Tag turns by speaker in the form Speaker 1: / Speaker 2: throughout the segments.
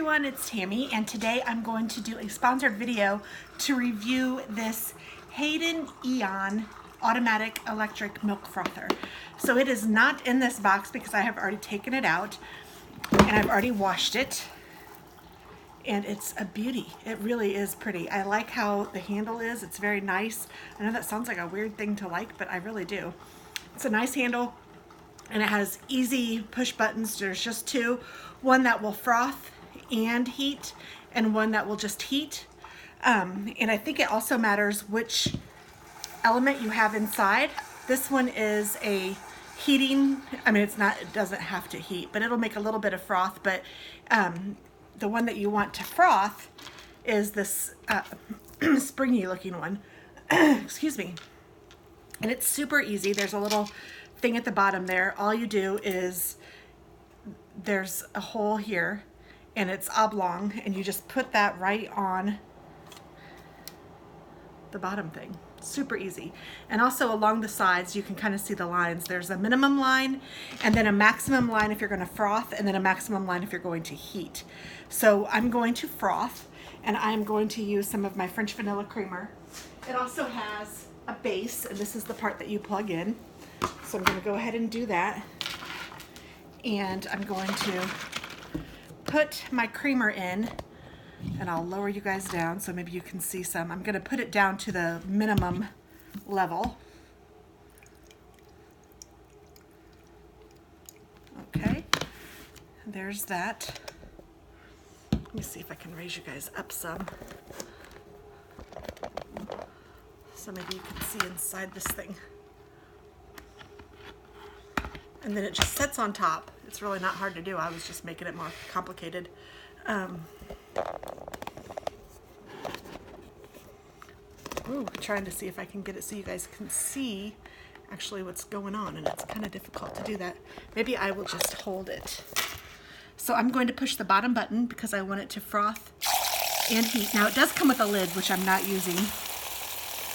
Speaker 1: everyone, it's Tammy, and today I'm going to do a sponsored video to review this HadinEEon automatic electric milk frother. So it is not in this box because I have already taken it out and I've already washed it, and it's a beauty. It really is pretty. I like how the handle is. It's very nice. I know that sounds like a weird thing to like, but I really do. It's a nice handle and it has easy push buttons. There's just two, one that will froth and heat and one that will just heat. And I think it also matters which element you have inside. This one is a heating, I mean, it doesn't have to heat, but it'll make a little bit of froth. But the one that you want to froth is this springy looking one. Excuse me. And it's super easy. There's a little thing at the bottom there. All you do is, there's a hole here and it's oblong, and you just put that right on the bottom thing. Super easy. And also along the sides you can kind of see the lines. There's a minimum line and then a maximum line if you're going to froth, and then a maximum line if you're going to heat. So I'm going to froth, and I'm going to use some of my French vanilla creamer. It also has a base, and this is the part that you plug in. So I'm going to go ahead and do that, and I'm going to put my creamer in, and I'll lower you guys down so maybe you can see some. I'm going to put it down to the minimum level. Okay, there's that. Let me see if I can raise you guys up some so maybe you can see inside this thing. And then it just sits on top. It's really not hard to do. I was just making it more complicated. Trying to see if I can get it so you guys can see actually what's going on, and it's kind of difficult to do that. Maybe I will just hold it. So I'm going to push the bottom button because I want it to froth and heat. Now it does come with a lid, which I'm not using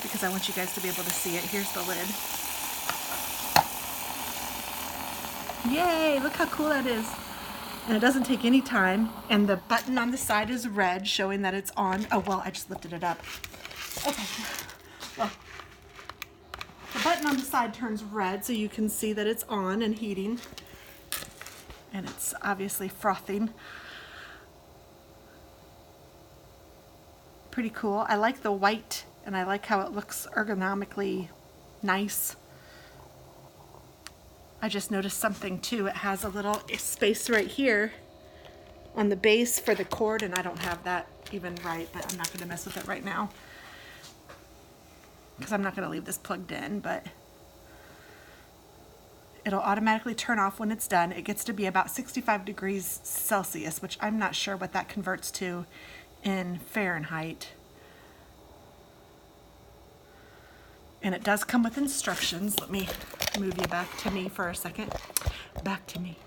Speaker 1: because I want you guys to be able to see it. Here's the lid. Yay, look how cool that is. And it doesn't take any time. And the button on the side is red, showing that it's on. Oh, well, I just lifted it up. Okay. Well, the button on the side turns red so you can see that it's on and heating. And it's obviously frothing. Pretty cool. I like the white, and I like how it looks ergonomically nice. I just noticed something too. It has a little space right here on the base for the cord, and I don't have that even right, but I'm not going to mess with it right now because I'm not going to leave this plugged in, but it'll automatically turn off when it's done. It gets to be about 65 degrees Celsius, which I'm not sure what that converts to in Fahrenheit. And it does come with instructions. Let me move you back to me for a second. Back to me.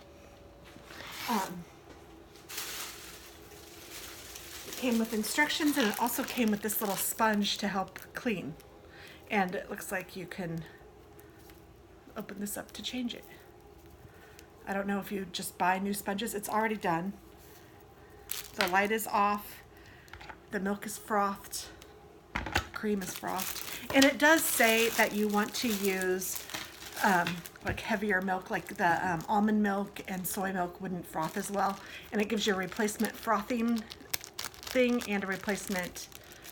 Speaker 1: It came with instructions, and it also came with this little sponge to help clean. And it looks like you can open this up to change it. I don't know if you just buy new sponges. It's already done. The light is off. The milk is frothed. Cream is frothed. And it does say that you want to use like heavier milk, like the almond milk and soy milk wouldn't froth as well. And it gives you a replacement frothing thing and a replacement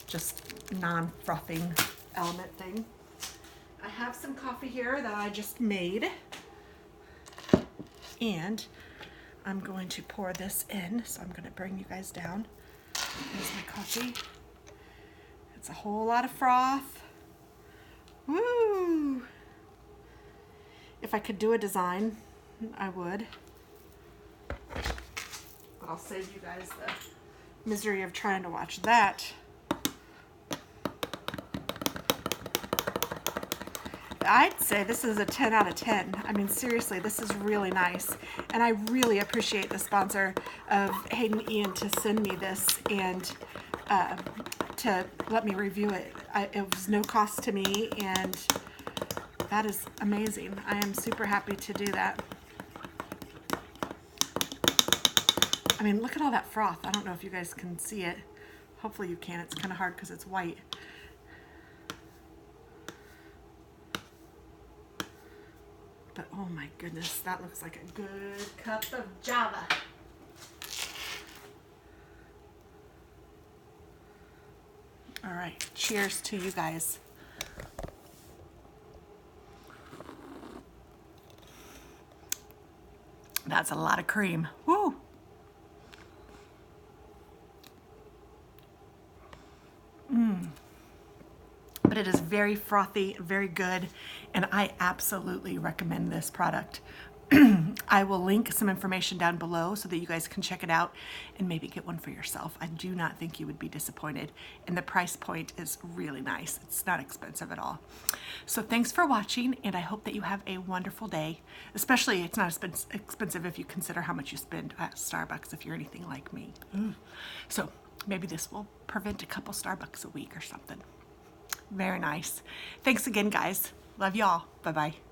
Speaker 1: just non-frothing element thing. I have some coffee here that I just made, and I'm going to pour this in. So I'm going to bring you guys down. Here's my coffee. It's a whole lot of froth. Woo! If I could do a design, I would. But I'll save you guys the misery of trying to watch that. I'd say this is a 10 out of 10. I mean, seriously, this is really nice. And I really appreciate the sponsor of HadinEEon to send me this and to let me review it. It was no cost to me, and that is amazing. I am super happy to do that. I mean, look at all that froth. I don't know if you guys can see it. Hopefully you can. It's kind of hard because it's white. But oh my goodness, that looks like a good cup of Java. All right, cheers to you guys. That's a lot of cream. Woo! But it is very frothy, very good, and I absolutely recommend this product. I will link some information down below so that you guys can check it out and maybe get one for yourself. I do not think you would be disappointed, and the price point is really nice. It's not expensive at all. So thanks for watching, and I hope that you have a wonderful day. Especially, it's not expensive if you consider how much you spend at Starbucks if you're anything like me. So maybe this will prevent a couple Starbucks a week or something. Very nice. Thanks again, guys. Love y'all. Bye-bye.